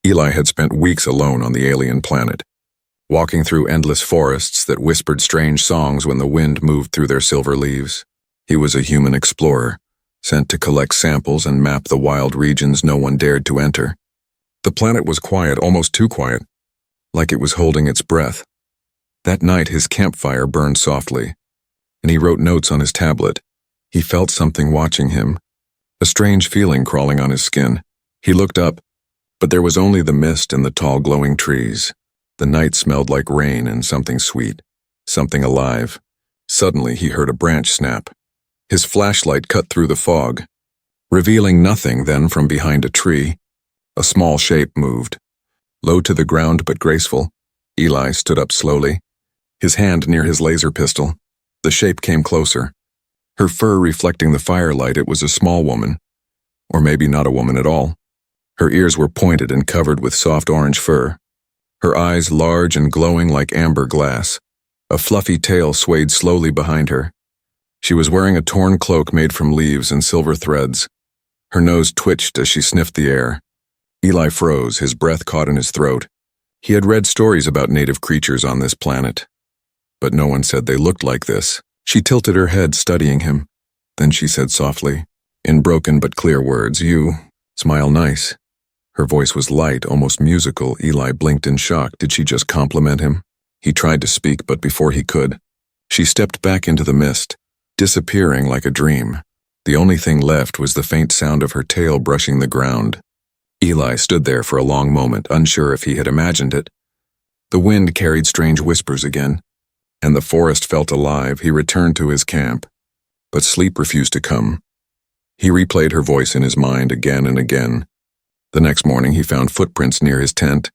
Eli had spent weeks alone on the alien planet, walking through endless forests that whispered strange songs when the wind moved through their silver leaves. He was a human explorer, sent to collect samples and map the wild regions no one dared to enter. The planet was quiet, almost too quiet, like it was holding its breath. That night his campfire burned softly, and he wrote notes on his tablet. He felt something watching him, a strange feeling crawling on his skin. He looked up, but there was only the mist and the tall glowing trees. The night smelled like rain and something sweet, something alive. Suddenly he heard a branch snap. His flashlight cut through the fog, revealing nothing. Then from behind a tree, a small shape moved. Low to the ground but graceful, Eli stood up slowly, his hand near his laser pistol. The shape came closer, her fur reflecting the firelight. It was a small woman, or maybe not a woman at all. Her ears were pointed and covered with soft orange fur, her eyes large and glowing like amber glass. A fluffy tail swayed slowly behind her. She was wearing a torn cloak made from leaves and silver threads. Her nose twitched as she sniffed the air. Eli froze, his breath caught in his throat. He had read stories about native creatures on this planet, but no one said they looked like this. She tilted her head, studying him. Then she said softly, in broken but clear words, "You smile nice." Her voice was light, almost musical. Eli blinked in shock. Did she just compliment him? He tried to speak, but before he could, she stepped back into the mist, disappearing like a dream. The only thing left was the faint sound of her tail brushing the ground. Eli stood there for a long moment, unsure if he had imagined it. The wind carried strange whispers again, and the forest felt alive. He returned to his camp, but sleep refused to come. He replayed her voice in his mind again and again. The next morning he found footprints near his tent.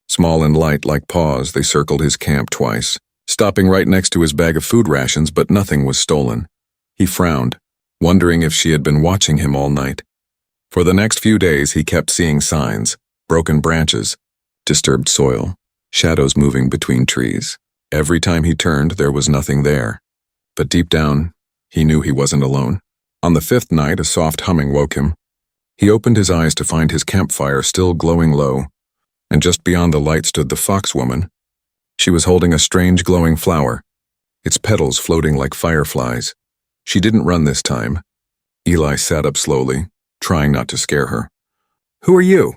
Small and light like paws, they circled his camp twice, stopping right next to his bag of food rations, but nothing was stolen. He frowned, wondering if she had been watching him all night. For the next few days he kept seeing signs, broken branches, disturbed soil, shadows moving between trees. Every time he turned, there was nothing there. But deep down, he knew he wasn't alone. On the fifth night, a soft humming woke him. He opened his eyes to find his campfire still glowing low, and just beyond the light stood the fox woman. She was holding a strange glowing flower, its petals floating like fireflies. She didn't run this time. Eli sat up slowly, trying not to scare her. "Who are you?"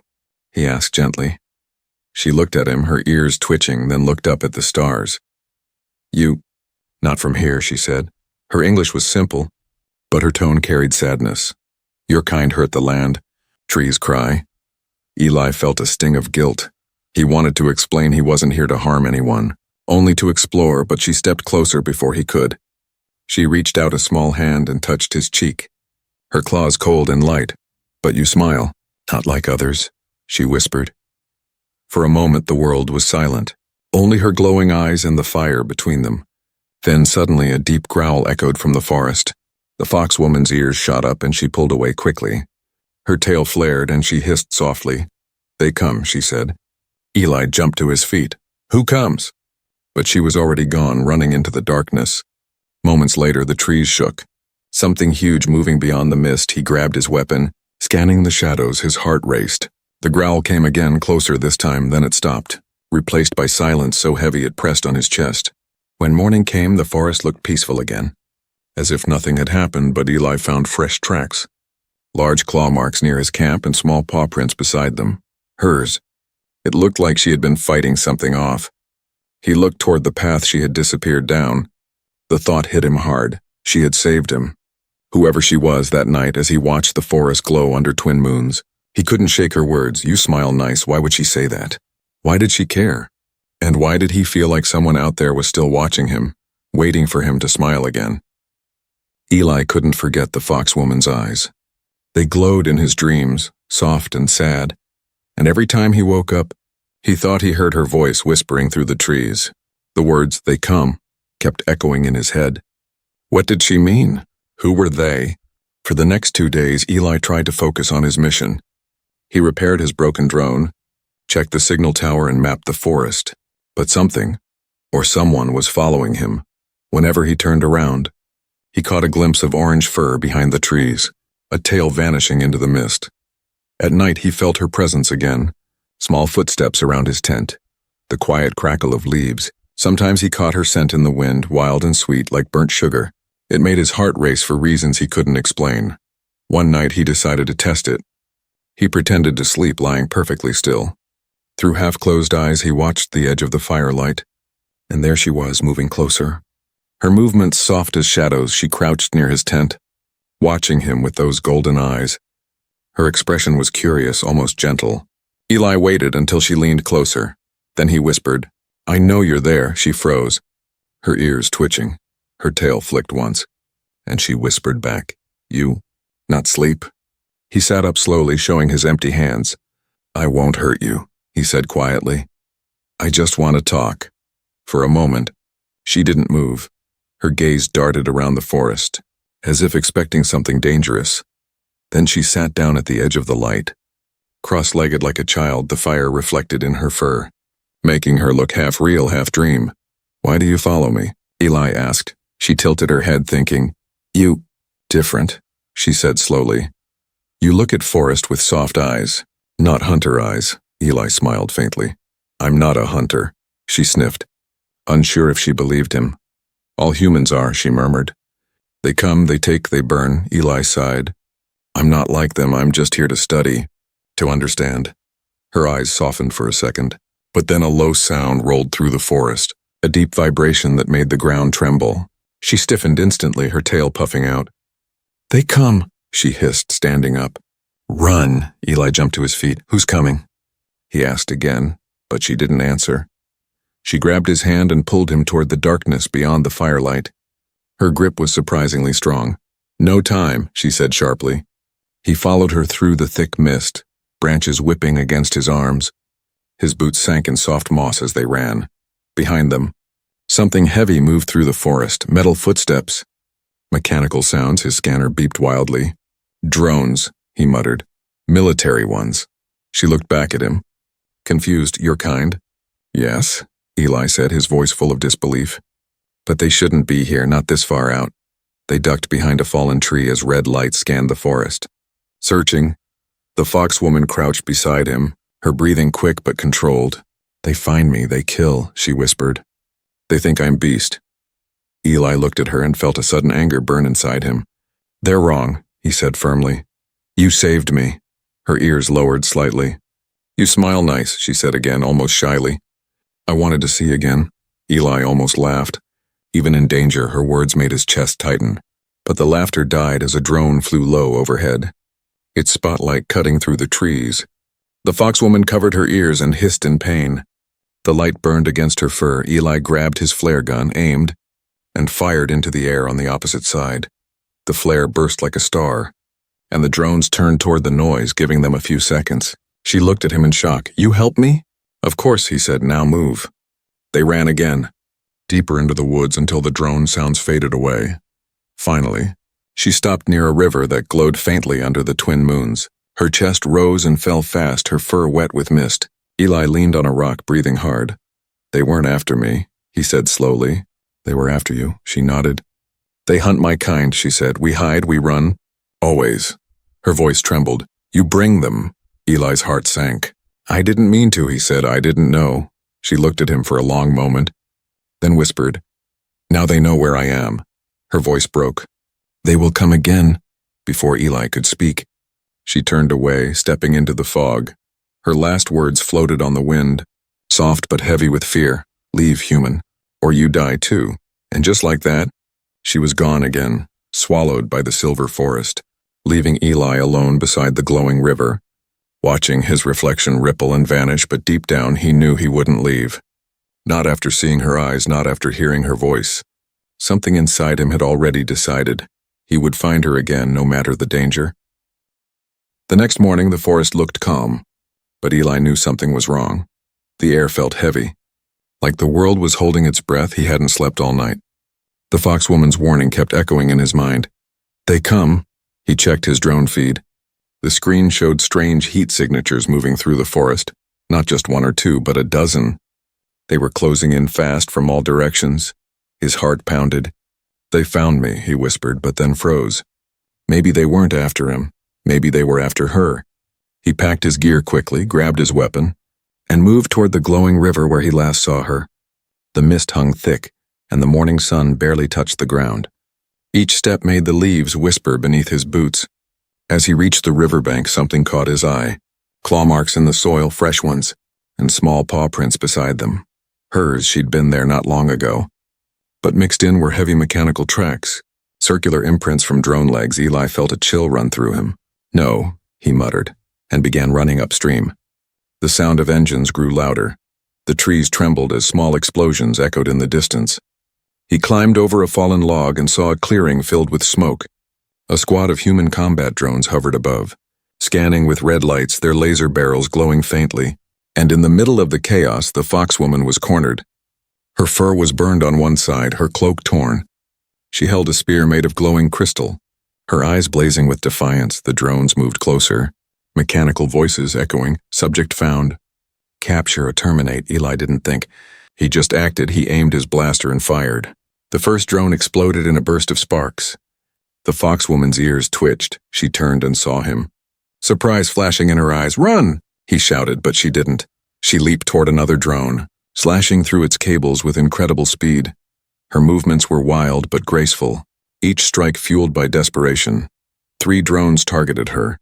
he asked gently. She looked at him, her ears twitching, then looked up at the stars. "You, not from here," she said. Her English was simple, but her tone carried sadness. "Your kind hurt the land. Trees cry." Eli felt a sting of guilt. He wanted to explain he wasn't here to harm anyone, only to explore, but she stepped closer before he could. She reached out a small hand and touched his cheek, her claws cold and light. "But you smile, not like others," she whispered. For a moment the world was silent, only her glowing eyes and the fire between them. Then suddenly a deep growl echoed from the forest. The foxwoman's ears shot up and she pulled away quickly. Her tail flared and she hissed softly. "They come," she said. Eli jumped to his feet. "Who comes?" But she was already gone, running into the darkness. Moments later the trees shook. Something huge moving beyond the mist. He grabbed his weapon, scanning the shadows. His heart raced. The growl came again, closer this time, then it stopped, replaced by silence so heavy it pressed on his chest. When morning came, the forest looked peaceful again, as if nothing had happened, but Eli found fresh tracks. Large claw marks near his camp and small paw prints beside them. Hers. It looked like she had been fighting something off. He looked toward the path she had disappeared down. The thought hit him hard. She had saved him. Whoever she was that night, as he watched the forest glow under twin moons. He couldn't shake her words. "You smile nice." Why would she say that? Why did she care? And why did he feel like someone out there was still watching him, waiting for him to smile again? Eli couldn't forget the foxwoman's eyes. They glowed in his dreams, soft and sad, and every time he woke up, he thought he heard her voice whispering through the trees. The words, "They come," kept echoing in his head. What did she mean? Who were they? For the next 2 days, Eli tried to focus on his mission. He repaired his broken drone, checked the signal tower, and mapped the forest. But something, or someone, was following him. Whenever he turned around, he caught a glimpse of orange fur behind the trees, a tail vanishing into the mist. At night he felt her presence again, Small footsteps around his tent. The quiet crackle of leaves. Sometimes he caught her scent in the wind, wild and sweet like burnt sugar. It made his heart race for reasons he couldn't explain. One night he decided to test it. He pretended to sleep, lying perfectly still. Through half-closed eyes he watched the edge of the firelight. And there she was, moving closer. Her movements soft as shadows, she crouched near his tent, watching him with those golden eyes. Her expression was curious, almost gentle. Eli waited until she leaned closer. Then he whispered, "I know you're there." She froze, her ears twitching. Her tail flicked once, and she whispered back, "You, not sleep?" He sat up slowly, showing his empty hands. "I won't hurt you," he said quietly. "I just want to talk." For a moment, she didn't move. Her gaze darted around the forest, as if expecting something dangerous. Then she sat down at the edge of the light. Cross-legged like a child, the fire reflected in her fur, making her look half real, half dream. "Why do you follow me?" Eli asked. She tilted her head, thinking, "You, different," she said slowly. "You look at Forrest with soft eyes, not hunter eyes." Eli smiled faintly. "I'm not a hunter," she sniffed, unsure if she believed him. "All humans are," she murmured. "They come, they take, they burn," Eli sighed. "I'm not like them, I'm just here to study, to understand." Her eyes softened for a second, but then a low sound rolled through the forest, a deep vibration that made the ground tremble. She stiffened instantly, her tail puffing out. "They come," she hissed, standing up. "Run!" Eli jumped to his feet. "Who's coming?" he asked again, but she didn't answer. She grabbed his hand and pulled him toward the darkness beyond the firelight. Her grip was surprisingly strong. "No time," she said sharply. He followed her through the thick mist, branches whipping against his arms. His boots sank in soft moss as they ran. Behind them, something heavy moved through the forest, metal footsteps. Mechanical sounds, his scanner beeped wildly. "Drones," he muttered. "Military ones." She looked back at him. Confused. "Your kind?" "Yes," Eli said, his voice full of disbelief. "But they shouldn't be here, not this far out." They ducked behind a fallen tree as red light scanned the forest. Searching, the foxwoman crouched beside him, her breathing quick but controlled. "They find me, they kill," she whispered. "They think I'm beast." Eli looked at her and felt a sudden anger burn inside him. "They're wrong," he said firmly. "You saved me." Her ears lowered slightly. "You smile nice," she said again, almost shyly. "I wanted to see again." Eli almost laughed. Even in danger, her words made his chest tighten. But the laughter died as a drone flew low overhead, its spotlight cutting through the trees. The foxwoman covered her ears and hissed in pain. The light burned against her fur. Eli grabbed his flare gun, aimed, and fired into the air on the opposite side. The flare burst like a star, and the drones turned toward the noise, giving them a few seconds. She looked at him in shock. "You help me?" "Of course," he said. "Now move." They ran again, deeper into the woods until the drone sounds faded away. Finally, she stopped near a river that glowed faintly under the twin moons. Her chest rose and fell fast, her fur wet with mist. Eli leaned on a rock, breathing hard. "They weren't after me," he said slowly. "They were after you," she nodded. "They hunt my kind," she said. "We hide, we run. Always." Her voice trembled. "You bring them." Eli's heart sank. "I didn't mean to," he said. "I didn't know." She looked at him for a long moment, then whispered, "Now they know where I am." Her voice broke. "They will come again." Before Eli could speak, she turned away, stepping into the fog. Her last words floated on the wind, soft but heavy with fear. "Leave, human, or you die too." And just like that, she was gone again, swallowed by the silver forest, leaving Eli alone beside the glowing river, watching his reflection ripple and vanish, but deep down he knew he wouldn't leave. Not after seeing her eyes, not after hearing her voice. Something inside him had already decided he would find her again, no matter the danger. The next morning the forest looked calm, but Eli knew something was wrong. The air felt heavy. Like the world was holding its breath, he hadn't slept all night. The foxwoman's warning kept echoing in his mind. "They come." He checked his drone feed. The screen showed strange heat signatures moving through the forest, not just one or two, but a dozen. They were closing in fast from all directions. His heart pounded. "They found me," he whispered, but then froze. Maybe they weren't after him. Maybe they were after her. He packed his gear quickly, grabbed his weapon, and moved toward the glowing river where he last saw her. The mist hung thick, and the morning sun barely touched the ground. Each step made the leaves whisper beneath his boots. As he reached the riverbank, something caught his eye. Claw marks in the soil, fresh ones, and small paw prints beside them. Hers, she'd been there not long ago. But mixed in were heavy mechanical tracks, circular imprints from drone legs. Eli felt a chill run through him. "No," he muttered, and began running upstream. The sound of engines grew louder. The trees trembled as small explosions echoed in the distance. He climbed over a fallen log and saw a clearing filled with smoke. A squad of human combat drones hovered above, scanning with red lights, their laser barrels glowing faintly. And in the middle of the chaos, the foxwoman was cornered. Her fur was burned on one side, her cloak torn. She held a spear made of glowing crystal. Her eyes blazing with defiance, the drones moved closer. Mechanical voices echoing, "Subject found." Capture or terminate, Eli didn't think. He just acted. He aimed his blaster and fired. The first drone exploded in a burst of sparks. The foxwoman's ears twitched. She turned and saw him. Surprise flashing in her eyes. "Run!" he shouted, but she didn't. She leaped toward another drone, slashing through its cables with incredible speed. Her movements were wild but graceful, each strike fueled by desperation. 3 drones targeted her.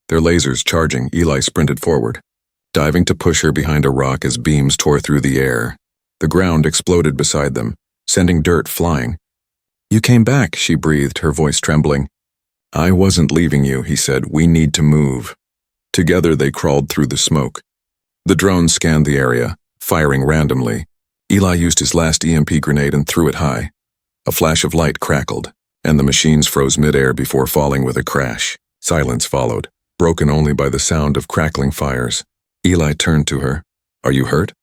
Their lasers charging, Eli sprinted forward, diving to push her behind a rock as beams tore through the air. The ground exploded beside them, sending dirt flying. "You came back," she breathed, her voice trembling. "I wasn't leaving you," he said. "We need to move." Together they crawled through the smoke. The drones scanned the area, firing randomly. Eli used his last EMP grenade and threw it high. A flash of light crackled, and the machines froze midair before falling with a crash. Silence followed, broken only by the sound of crackling fires. Eli turned to her. "Are you hurt?"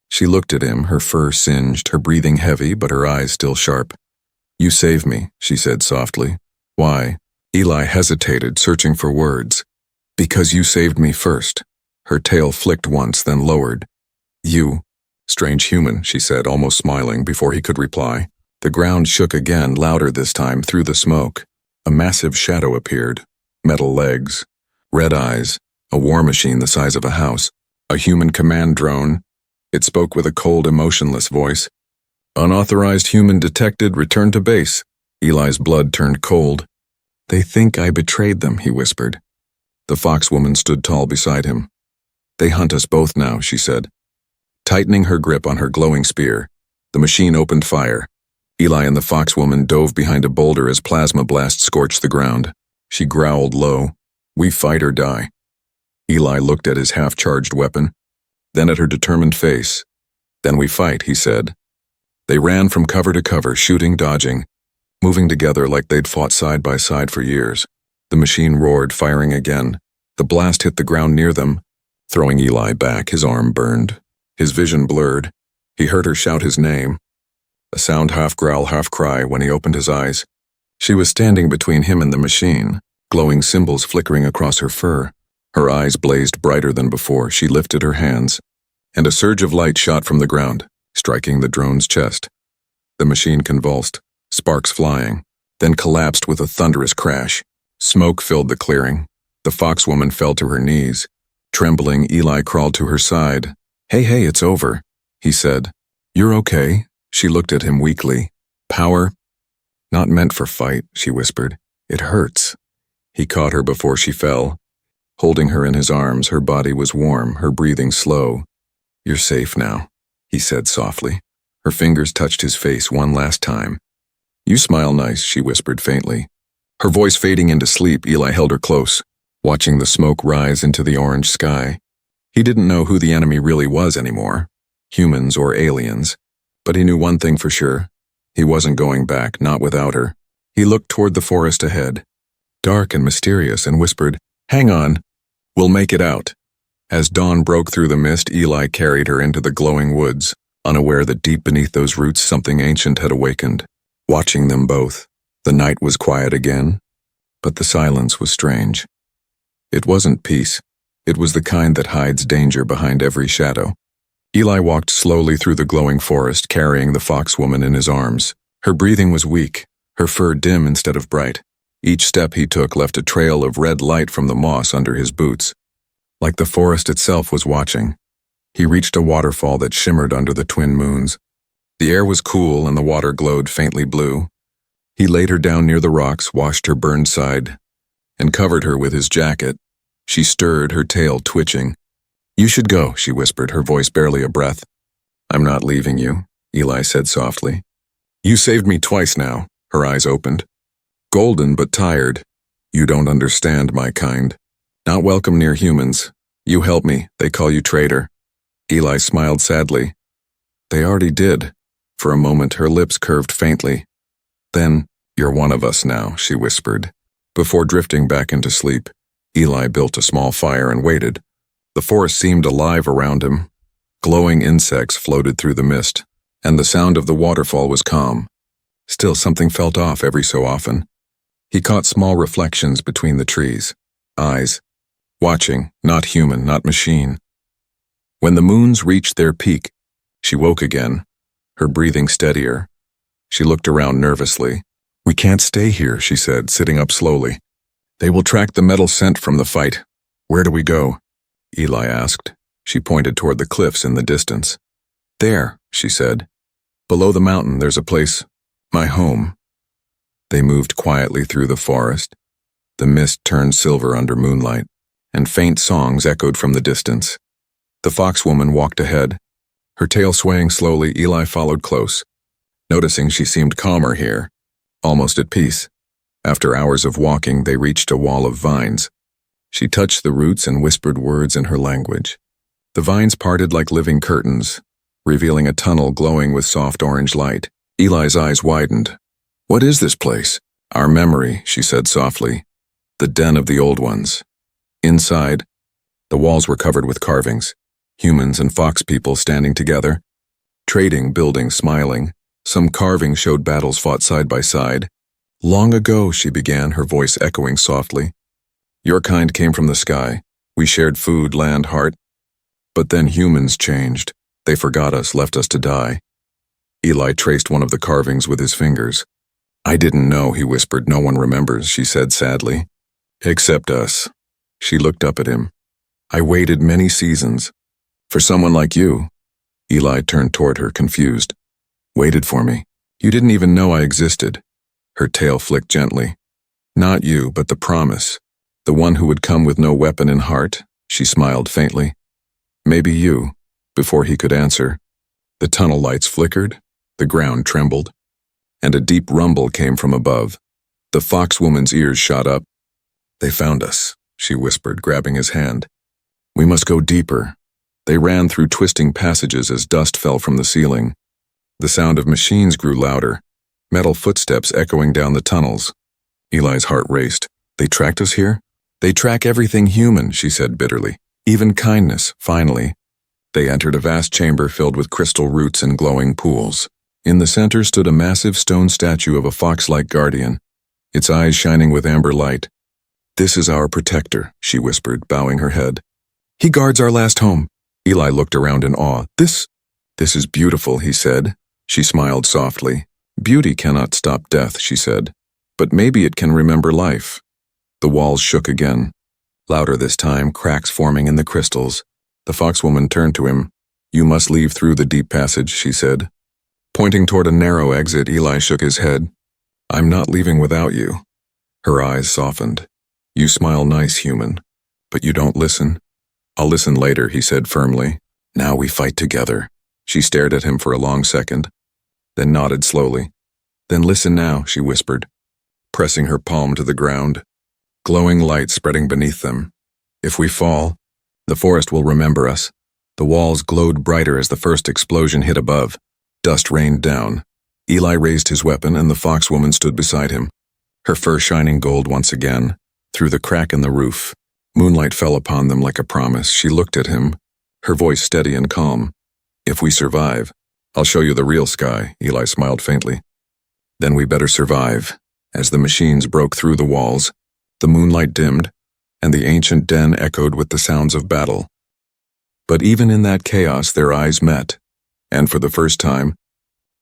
She looked at him, her fur singed, her breathing heavy, but her eyes still sharp. "You saved me," she said softly. "Why?" Eli hesitated, searching for words. "Because you saved me first." Her tail flicked once, then lowered. "You, strange human," she said, almost smiling, before he could reply. The ground shook again, louder this time, through the smoke. A massive shadow appeared. Metal legs, red eyes, a war machine the size of a house, a human command drone. It spoke with a cold, emotionless voice. "Unauthorized human detected, return to base." Eli's blood turned cold. "They think I betrayed them," he whispered. The foxwoman stood tall beside him. "They hunt us both now," she said. Tightening her grip on her glowing spear, the machine opened fire. Eli and the foxwoman dove behind a boulder as plasma blasts scorched the ground. She growled low, "We fight or die." Eli looked at his half-charged weapon, then at her determined face. "Then we fight," he said. They ran from cover to cover, shooting, dodging, moving together like they'd fought side by side for years. The machine roared, firing again. The blast hit the ground near them, throwing Eli back. His arm burned. His vision blurred. He heard her shout his name, a sound half growl, half cry. When he opened his eyes, she was standing between him and the machine, glowing symbols flickering across her fur. Her eyes blazed brighter than before. She lifted her hands, and a surge of light shot from the ground, striking the drone's chest. The machine convulsed, sparks flying, then collapsed with a thunderous crash. Smoke filled the clearing. The foxwoman fell to her knees. Trembling, Eli crawled to her side. Hey, it's over," he said. "You're okay." She looked at him weakly. "Power? Not meant for fight," she whispered. "It hurts." He caught her before she fell. Holding her in his arms, her body was warm, her breathing slow. "You're safe now," he said softly. Her fingers touched his face one last time. "You smile nice," she whispered faintly. Her voice fading into sleep, Eli held her close, watching the smoke rise into the orange sky. He didn't know who the enemy really was anymore, humans or aliens, but he knew one thing for sure. He wasn't going back, not without her. He looked toward the forest ahead, dark and mysterious, and whispered, "Hang on, we'll make it out." As dawn broke through the mist, Eli carried her into the glowing woods, unaware that deep beneath those roots something ancient had awakened. Watching them both, the night was quiet again, but the silence was strange. It wasn't peace. It was the kind that hides danger behind every shadow. Eli walked slowly through the glowing forest, carrying the foxwoman in his arms. Her breathing was weak, her fur dim instead of bright. Each step he took left a trail of red light from the moss under his boots, like the forest itself was watching. He reached a waterfall that shimmered under the twin moons. The air was cool and the water glowed faintly blue. He laid her down near the rocks, washed her burned side, and covered her with his jacket. She stirred, her tail twitching. "You should go," she whispered, her voice barely a breath. "I'm not leaving you," Eli said softly. "You saved me twice now." Her eyes opened. "Golden but tired. You don't understand my kind. Not welcome near humans. You help me, they call you traitor." Eli smiled sadly. "They already did." For a moment her lips curved faintly. "Then, you're one of us now," she whispered. Before drifting back into sleep, Eli built a small fire and waited. The forest seemed alive around him. Glowing insects floated through the mist, and the sound of the waterfall was calm. Still, something felt off every so often. He caught small reflections between the trees. Eyes. Watching, not human, not machine. When the moons reached their peak, she woke again, her breathing steadier. She looked around nervously. "We can't stay here," she said, sitting up slowly. "They will track the metal scent from the fight. Where do we go?" Eli asked. She pointed toward the cliffs in the distance. "There," she said. "Below the mountain, there's a place. My home." They moved quietly through the forest. The mist turned silver under moonlight, and faint songs echoed from the distance. The foxwoman walked ahead. Her tail swaying slowly, Eli followed close. Noticing she seemed calmer here, almost at peace. After hours of walking, they reached a wall of vines. She touched the roots and whispered words in her language. The vines parted like living curtains, revealing a tunnel glowing with soft orange light. Eli's eyes widened. "What is this place?" "Our memory," she said softly. "The den of the old ones." Inside, the walls were covered with carvings. Humans and fox people standing together. Trading, building, smiling. Some carvings showed battles fought side by side. "Long ago," she began, her voice echoing softly. "Your kind came from the sky. We shared food, land, heart. But then humans changed. They forgot us, left us to die." Eli traced one of the carvings with his fingers. "I didn't know," he whispered. "No one remembers," she said sadly. "Except us." She looked up at him. "I waited many seasons. For someone like you." Eli turned toward her, confused. "Waited for me. You didn't even know I existed." Her tail flicked gently. "Not you, but the promise. The one who would come with no weapon in heart." She smiled faintly. "Maybe you." Before he could answer, the tunnel lights flickered, the ground trembled, and a deep rumble came from above. The foxwoman's ears shot up. "They found us," she whispered, grabbing his hand. "We must go deeper." They ran through twisting passages as dust fell from the ceiling. The sound of machines grew louder, metal footsteps echoing down the tunnels. Eli's heart raced. "They tracked us here?" "They track everything human," she said bitterly. "Even kindness." Finally, they entered a vast chamber filled with crystal roots and glowing pools. In the center stood a massive stone statue of a fox-like guardian, its eyes shining with amber light. "This is our protector," she whispered, bowing her head. "He guards our last home." Eli looked around in awe. This is beautiful," he said. She smiled softly. "Beauty cannot stop death," she said. "But maybe it can remember life." The walls shook again. Louder this time, cracks forming in the crystals. The foxwoman turned to him. "You must leave through the deep passage," she said. Pointing toward a narrow exit, Eli shook his head. "I'm not leaving without you." Her eyes softened. "You smile nice, human, but you don't listen." "I'll listen later," he said firmly. "Now we fight together." She stared at him for a long second, then nodded slowly. "Then listen now," she whispered, pressing her palm to the ground. Glowing light spreading beneath them. "If we fall, the forest will remember us." The walls glowed brighter as the first explosion hit above. Dust rained down. Eli raised his weapon and the foxwoman stood beside him, her fur shining gold once again. Through the crack in the roof, moonlight fell upon them like a promise. She looked at him, her voice steady and calm. "If we survive, I'll show you the real sky," Eli smiled faintly. "Then we better survive." As the machines broke through the walls, the moonlight dimmed, and the ancient den echoed with the sounds of battle. But even in that chaos, their eyes met, and for the first time,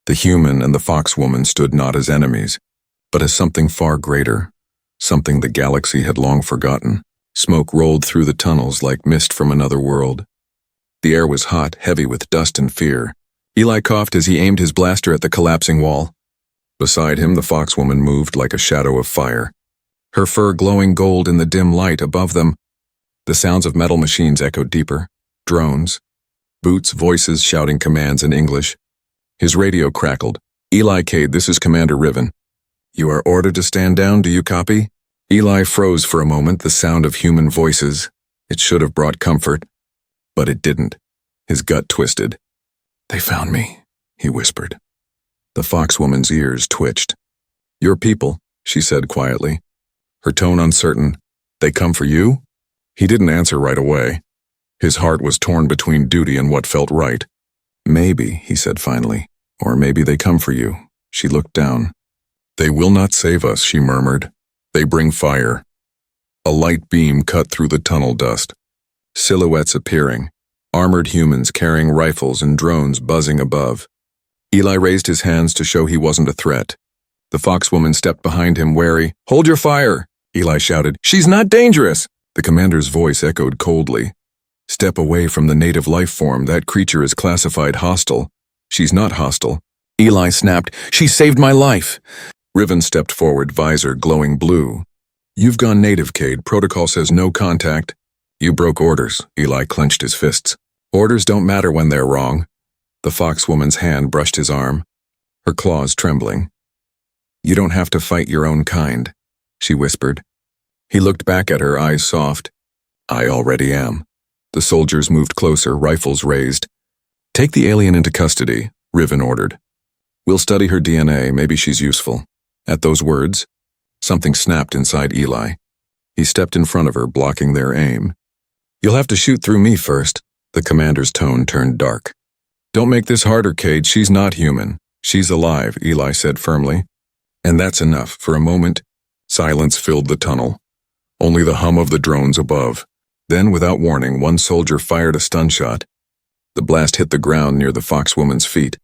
the human and the foxwoman stood not as enemies, but as something far greater, something the galaxy had long forgotten. Smoke rolled through the tunnels like mist from another world. The air was hot, heavy with dust and fear. Eli coughed as he aimed his blaster at the collapsing wall. Beside him, the foxwoman moved like a shadow of fire, her fur glowing gold in the dim light above them. The sounds of metal machines echoed deeper. Drones. Boots' voices shouting commands in English. His radio crackled. Eli Cade, this is Commander Riven. You are ordered to stand down, do you copy? Eli froze for a moment, the sound of human voices. It should have brought comfort, but it didn't. His gut twisted. They found me, he whispered. The foxwoman's ears twitched. Your people, she said quietly, her tone uncertain. They come for you? He didn't answer right away. His heart was torn between duty and what felt right. Maybe, he said finally, or maybe they come for you. She looked down. They will not save us, she murmured. They bring fire. A light beam cut through the tunnel dust. Silhouettes appearing. Armored humans carrying rifles and drones buzzing above. Eli raised his hands to show he wasn't a threat. The foxwoman stepped behind him, wary. Hold your fire, Eli shouted. She's not dangerous. The commander's voice echoed coldly. Step away from the native life form. That creature is classified hostile. She's not hostile. Eli snapped. She saved my life. Riven stepped forward, visor glowing blue. You've gone native, Cade. Protocol says no contact. You broke orders. Eli clenched his fists. Orders don't matter when they're wrong. The foxwoman's hand brushed his arm, her claws trembling. You don't have to fight your own kind, she whispered. He looked back at her, eyes soft. I already am. The soldiers moved closer, rifles raised. Take the alien into custody, Riven ordered. We'll study her DNA, maybe she's useful. At those words, something snapped inside Eli. He stepped in front of her, blocking their aim. You'll have to shoot through me first. The commander's tone turned dark. Don't make this harder, Cade. She's not human. She's alive, Eli said firmly. And that's enough. For a moment, silence filled the tunnel. Only the hum of the drones above. Then, without warning, one soldier fired a stun shot. The blast hit the ground near the foxwoman's feet.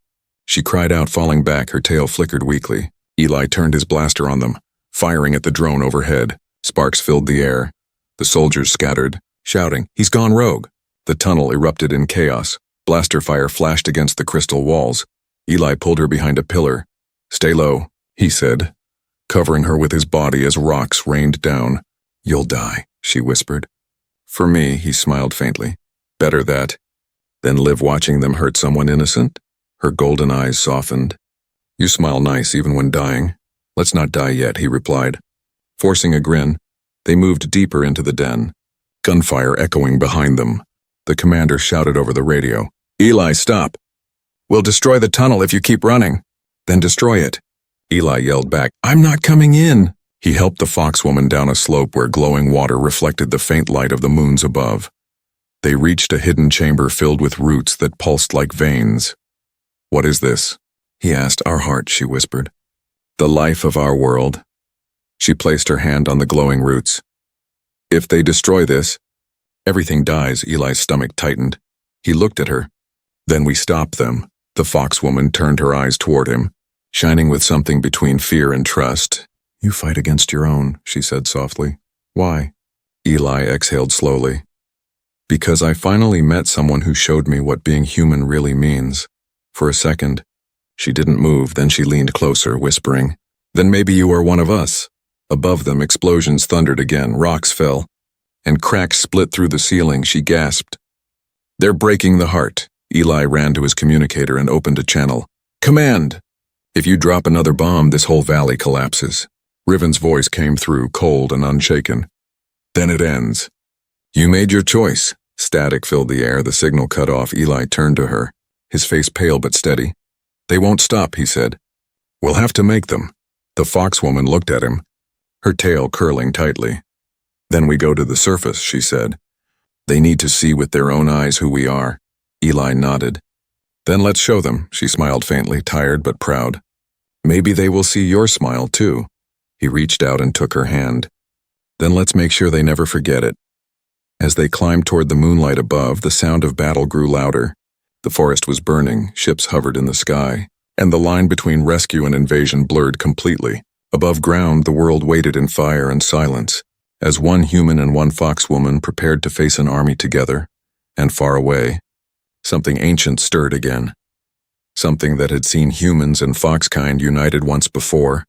She cried out, falling back, her tail flickered weakly. Eli turned his blaster on them, firing at the drone overhead. Sparks filled the air. The soldiers scattered, shouting, He's gone rogue. The tunnel erupted in chaos. Blaster fire flashed against the crystal walls. Eli pulled her behind a pillar. Stay low, he said, covering her with his body as rocks rained down. You'll die, she whispered. For me, he smiled faintly. Better that than live watching them hurt someone innocent? Her golden eyes softened. You smile nice even when dying. Let's not die yet, he replied. Forcing a grin, they moved deeper into the den. Gunfire echoing behind them. The commander shouted over the radio. Eli, stop. We'll destroy the tunnel if you keep running. Then destroy it. Eli yelled back, I'm not coming in. He helped the foxwoman down a slope where glowing water reflected the faint light of the moons above. They reached a hidden chamber filled with roots that pulsed like veins. What is this? He asked. Our heart, she whispered. The life of our world. She placed her hand on the glowing roots. If they destroy this, everything dies. Eli's stomach tightened. He looked at her. Then we stop them. The foxwoman turned her eyes toward him, shining with something between fear and trust. You fight against your own, she said softly. Why? Eli exhaled slowly. Because I finally met someone who showed me what being human really means. For a second, she didn't move, then she leaned closer, whispering, Then maybe you are one of us. Above them, explosions thundered again, rocks fell, and cracks split through the ceiling. She gasped. They're breaking the heart. Eli ran to his communicator and opened a channel. Command! If you drop another bomb, this whole valley collapses. Riven's voice came through, cold and unshaken. Then it ends. You made your choice. Static filled the air, the signal cut off. Eli turned to her, his face pale but steady. They won't stop, he said. We'll have to make them. The foxwoman looked at him, her tail curling tightly. Then we go to the surface, she said. They need to see with their own eyes who we are. Eli nodded. Then let's show them, she smiled faintly, tired but proud. Maybe they will see your smile, too. He reached out and took her hand. Then let's make sure they never forget it. As they climbed toward the moonlight above, the sound of battle grew louder. The forest was burning, ships hovered in the sky, and the line between rescue and invasion blurred completely. Above ground, the world waited in fire and silence, as one human and one foxwoman prepared to face an army together, and far away, Something ancient stirred again. Something that had seen humans and foxkind united once before,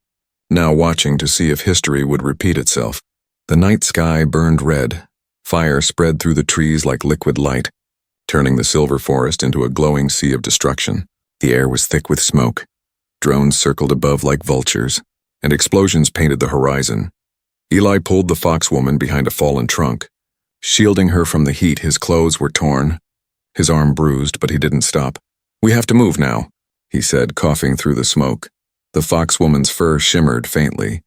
now watching to see if history would repeat itself. The night sky burned red. Fire spread through the trees like liquid light, turning the silver forest into a glowing sea of destruction. The air was thick with smoke. Drones circled above like vultures, and explosions painted the horizon. Eli pulled the foxwoman behind a fallen trunk. Shielding her from the heat, his clothes were torn, his arm bruised, but he didn't stop. "We have to move now," he said, coughing through the smoke. The foxwoman's fur shimmered faintly,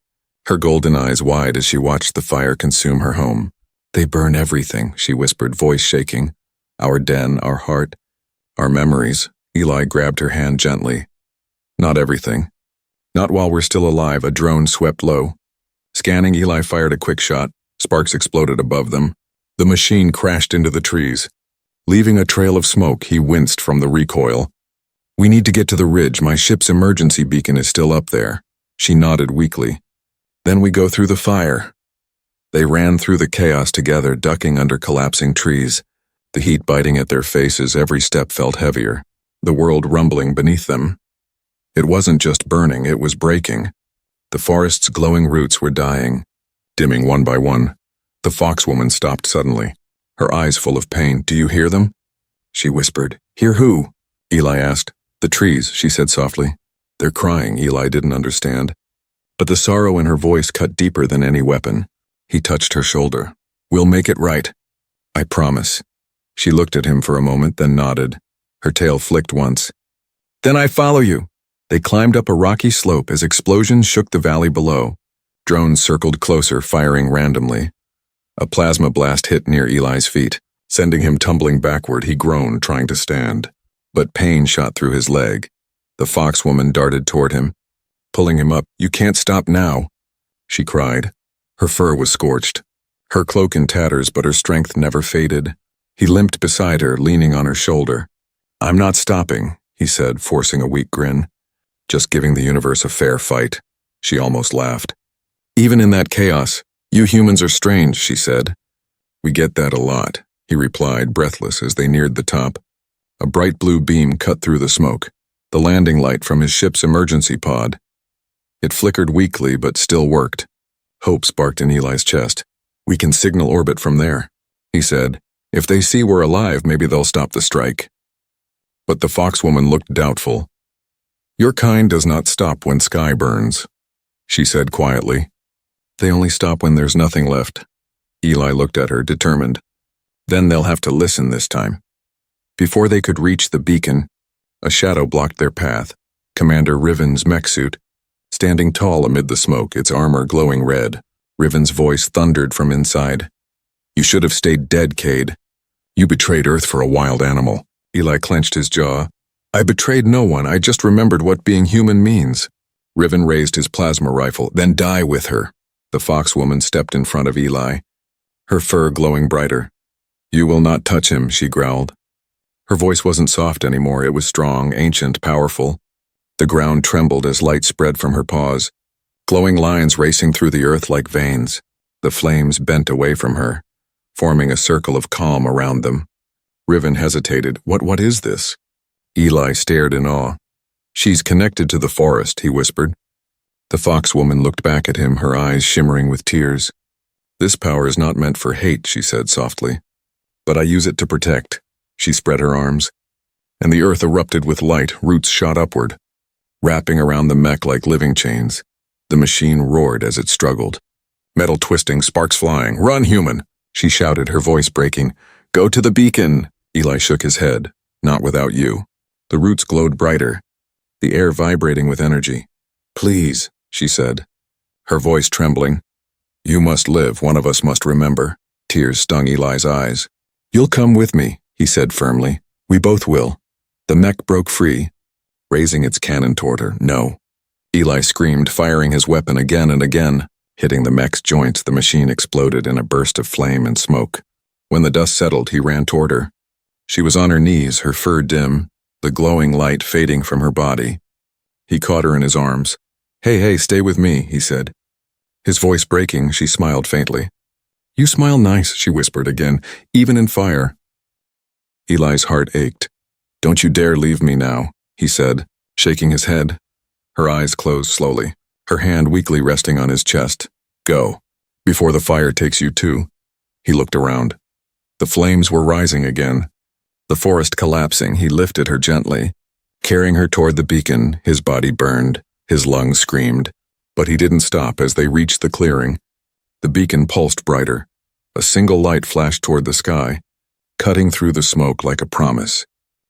her golden eyes wide as she watched the fire consume her home. "They burn everything," she whispered, voice shaking. "Our den, our heart, our memories." Eli grabbed her hand gently. "Not everything. Not while we're still alive." A drone swept low. Scanning, Eli fired a quick shot. Sparks exploded above them. The machine crashed into the trees. Leaving a trail of smoke, he winced from the recoil. "We need to get to the ridge. My ship's emergency beacon is still up there." She nodded weakly. "Then we go through the fire." They ran through the chaos together, ducking under collapsing trees, the heat biting at their faces. Every step felt heavier, the world rumbling beneath them. It wasn't just burning, it was breaking. The forest's glowing roots were dying, dimming one by one. The foxwoman stopped suddenly, her eyes full of pain. "Do you hear them?" she whispered. "Hear who?" Eli asked. "The trees," she said softly. "They're crying." Eli didn't understand, but the sorrow in her voice cut deeper than any weapon. He touched her shoulder. "We'll make it right. I promise." She looked at him for a moment, then nodded. Her tail flicked once. "Then I follow you." They climbed up a rocky slope as explosions shook the valley below. Drones circled closer, firing randomly. A plasma blast hit near Eli's feet, sending him tumbling backward. He groaned, trying to stand, but pain shot through his leg. The foxwoman darted toward him, pulling him up. "You can't stop now," she cried. Her fur was scorched, her cloak in tatters, but her strength never faded. He limped beside her, leaning on her shoulder. "I'm not stopping," he said, forcing a weak grin. "Just giving the universe a fair fight." She almost laughed. "Even in that chaos, you humans are strange," she said. "We get that a lot," he replied, breathless as they neared the top. A bright blue beam cut through the smoke, the landing light from his ship's emergency pod. It flickered weakly, but still worked. Hope sparked in Eli's chest. "We can signal orbit from there," he said. "If they see we're alive, maybe they'll stop the strike." But the foxwoman looked doubtful. "Your kind does not stop when sky burns," she said quietly. "They only stop when there's nothing left." Eli looked at her, determined. "Then they'll have to listen this time." Before they could reach the beacon, a shadow blocked their path. Commander Riven's mech suit, standing tall amid the smoke, its armor glowing red. Riven's voice thundered from inside. "You should have stayed dead, Cade. You betrayed Earth for a wild animal." Eli clenched his jaw. "I betrayed no one. I just remembered what being human means." Riven raised his plasma rifle. "Then die with her." The foxwoman stepped in front of Eli, her fur glowing brighter. "You will not touch him," she growled. Her voice wasn't soft anymore. It was strong, ancient, powerful. The ground trembled as light spread from her paws, glowing lines racing through the earth like veins. The flames bent away from her, forming a circle of calm around them. Riven hesitated. What is this?" Eli stared in awe. "She's connected to the forest," he whispered. The foxwoman looked back at him, her eyes shimmering with tears. "This power is not meant for hate," she said softly. "But I use it to protect." She spread her arms, and the earth erupted with light. Roots shot upward, wrapping around the mech like living chains. The machine roared as it struggled. Metal twisting, sparks flying. "Run, human!" she shouted, her voice breaking. "Go to the beacon!" Eli shook his head. "Not without you." The roots glowed brighter, the air vibrating with energy. "Please," she said, her voice trembling. "You must live. One of us must remember." Tears stung Eli's eyes. "You'll come with me," he said firmly. "We both will." The mech broke free, raising its cannon toward her. "No." Eli screamed, firing his weapon again and again. Hitting the mech's joints, the machine exploded in a burst of flame and smoke. When the dust settled, he ran toward her. She was on her knees, her fur dim, the glowing light fading from her body. He caught her in his arms. Hey, stay with me," he said. His voice breaking, she smiled faintly. "You smile nice," she whispered again, "even in fire." Eli's heart ached. Don't you dare leave me now, he said, shaking his head. Her eyes closed slowly, her hand weakly resting on his chest. Go, before the fire takes you too. He looked around. The flames were rising again. The forest collapsing, he lifted her gently. Carrying her toward the beacon, his body burned, his lungs screamed. But he didn't stop as they reached the clearing. The beacon pulsed brighter. A single light flashed toward the sky, cutting through the smoke like a promise.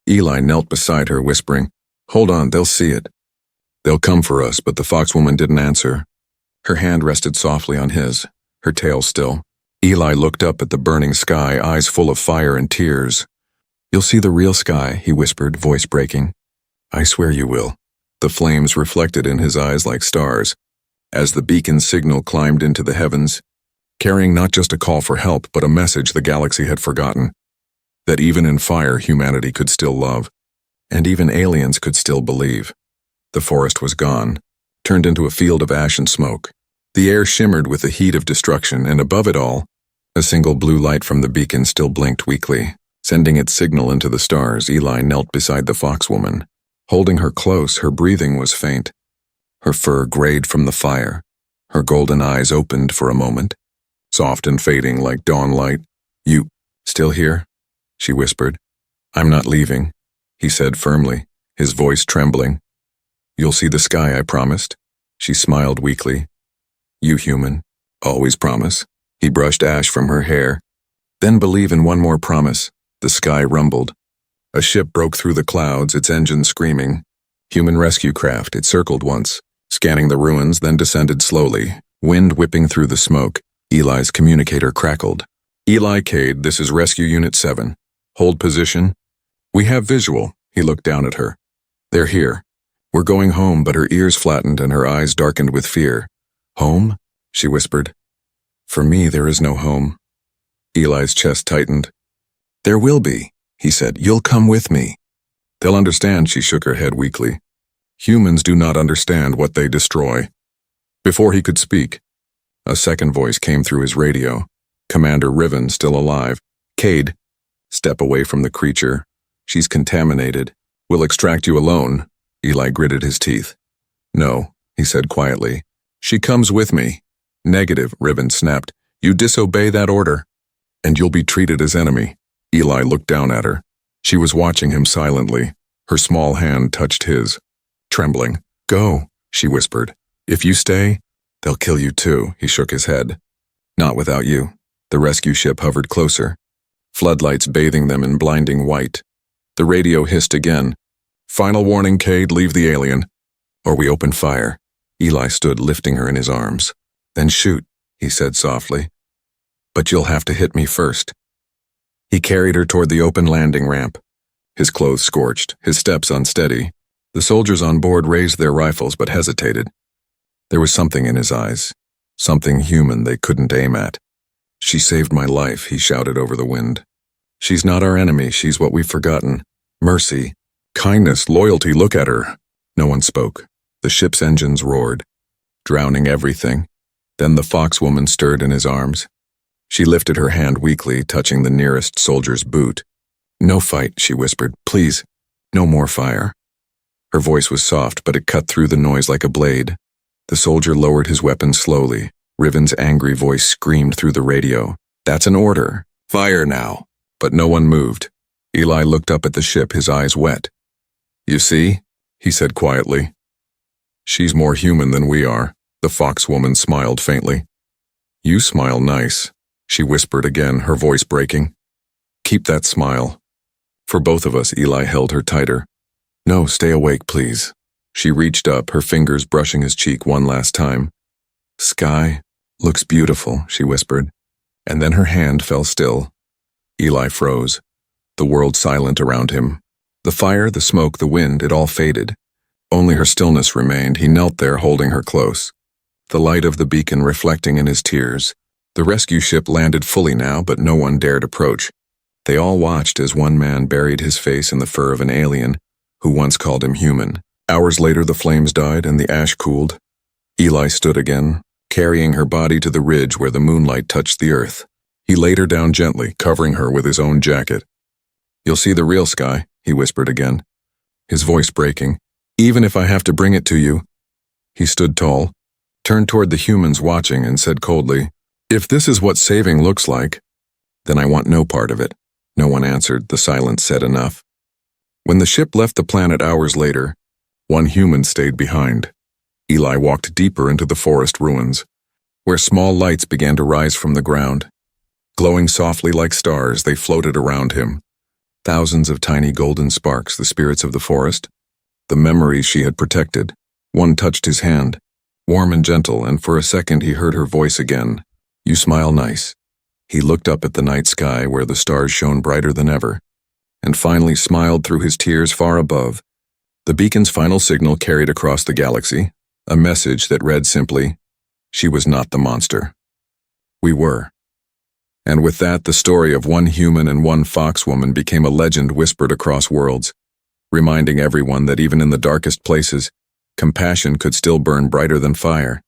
Eli knelt beside her, whispering, "Hold on, they'll see it. They'll come for us," but the foxwoman didn't answer. Her hand rested softly on his, her tail still. Eli looked up at the burning sky, eyes full of fire and tears. "You'll see the real sky," he whispered, voice breaking. "I swear you will." The flames reflected in his eyes like stars, as the beacon signal climbed into the heavens, carrying not just a call for help, but a message the galaxy had forgotten. That even in fire, humanity could still love, and even aliens could still believe. The forest was gone, turned into a field of ash and smoke. The air shimmered with the heat of destruction, and above it all, a single blue light from the beacon still blinked weakly, sending its signal into the stars. Eli knelt beside the foxwoman. Holding her close, her breathing was faint. Her fur grayed from the fire. Her golden eyes opened for a moment, soft and fading like dawn light. "You still here?" she whispered. "I'm not leaving," he said firmly, his voice trembling. "You'll see the sky, I promised." She smiled weakly. "You human, always promise." He brushed ash from her hair. "Then believe in one more promise." The sky rumbled. A ship broke through the clouds, its engine screaming. Human rescue craft, it circled once, scanning the ruins, then descended slowly, wind whipping through the smoke. Eli's communicator crackled. "Eli Cade, this is Rescue Unit 7. Hold position." "We have visual." He looked down at her. "They're here. We're going home," but her ears flattened and her eyes darkened with fear. "Home?" she whispered. "For me, there is no home." Eli's chest tightened. "There will be," he said. "You'll come with me." "They'll understand," she shook her head weakly. "Humans do not understand what they destroy." Before he could speak, a second voice came through his radio. Commander Riven, still alive. "Cade, step away from the creature. She's contaminated. We'll extract you alone." Eli gritted his teeth. "No," he said quietly. "She comes with me." "Negative," Riven snapped. "You disobey that order, and you'll be treated as enemy." Eli looked down at her. She was watching him silently. Her small hand touched his. Trembling. "Go," she whispered. "If you stay, they'll kill you too." He shook his head. "Not without you." The rescue ship hovered closer, floodlights bathing them in blinding white. The radio hissed again. "Final warning, Cade, leave the alien, or we open fire." Eli stood, lifting her in his arms. "Then shoot," he said softly. "But you'll have to hit me first." He carried her toward the open landing ramp, his clothes scorched, his steps unsteady. The soldiers on board raised their rifles but hesitated. There was something in his eyes, something human they couldn't aim at. "She saved my life," he shouted over the wind. "She's not our enemy, she's what we've forgotten. Mercy, kindness, loyalty, look at her." No one spoke. The ship's engines roared, drowning everything. Then the foxwoman stirred in his arms. She lifted her hand weakly, touching the nearest soldier's boot. "No fight," she whispered. "Please, no more fire." Her voice was soft, but it cut through the noise like a blade. The soldier lowered his weapon slowly. Riven's angry voice screamed through the radio. "That's an order. Fire now." But no one moved. Eli looked up at the ship, his eyes wet. "You see?" he said quietly. "She's more human than we are." The foxwoman smiled faintly. "You smile nice," she whispered again, her voice breaking. "Keep that smile." For both of us, Eli held her tighter. "No, stay awake, please." She reached up, her fingers brushing his cheek one last time. "Sky looks beautiful," she whispered, and then her hand fell still. Eli froze, the world silent around him. The fire, the smoke, the wind, it all faded. Only her stillness remained. He knelt there, holding her close, the light of the beacon reflecting in his tears. The rescue ship landed fully now, but no one dared approach. They all watched as one man buried his face in the fur of an alien who once called him human. Hours later, the flames died and the ash cooled. Eli stood again, carrying her body to the ridge where the moonlight touched the earth. He laid her down gently, covering her with his own jacket. "You'll see the real sky," he whispered again, his voice breaking. Even if I have to bring it to you. He stood tall, turned toward the humans watching, and said coldly, if this is what saving looks like, then I want no part of it. No one answered. The silence said enough. When the ship left the planet hours later, one human stayed behind. Eli walked deeper into the forest ruins, where small lights began to rise from the ground. Glowing softly like stars, they floated around him. Thousands of tiny golden sparks, the spirits of the forest, the memories she had protected. One touched his hand, warm and gentle, and for a second he heard her voice again. You smile nice. He looked up at the night sky where the stars shone brighter than ever, and finally smiled through his tears far above. The beacon's final signal carried across the galaxy, a message that read simply, she was not the monster. We were. And with that, the story of one human and one foxwoman became a legend whispered across worlds, reminding everyone that even in the darkest places, compassion could still burn brighter than fire.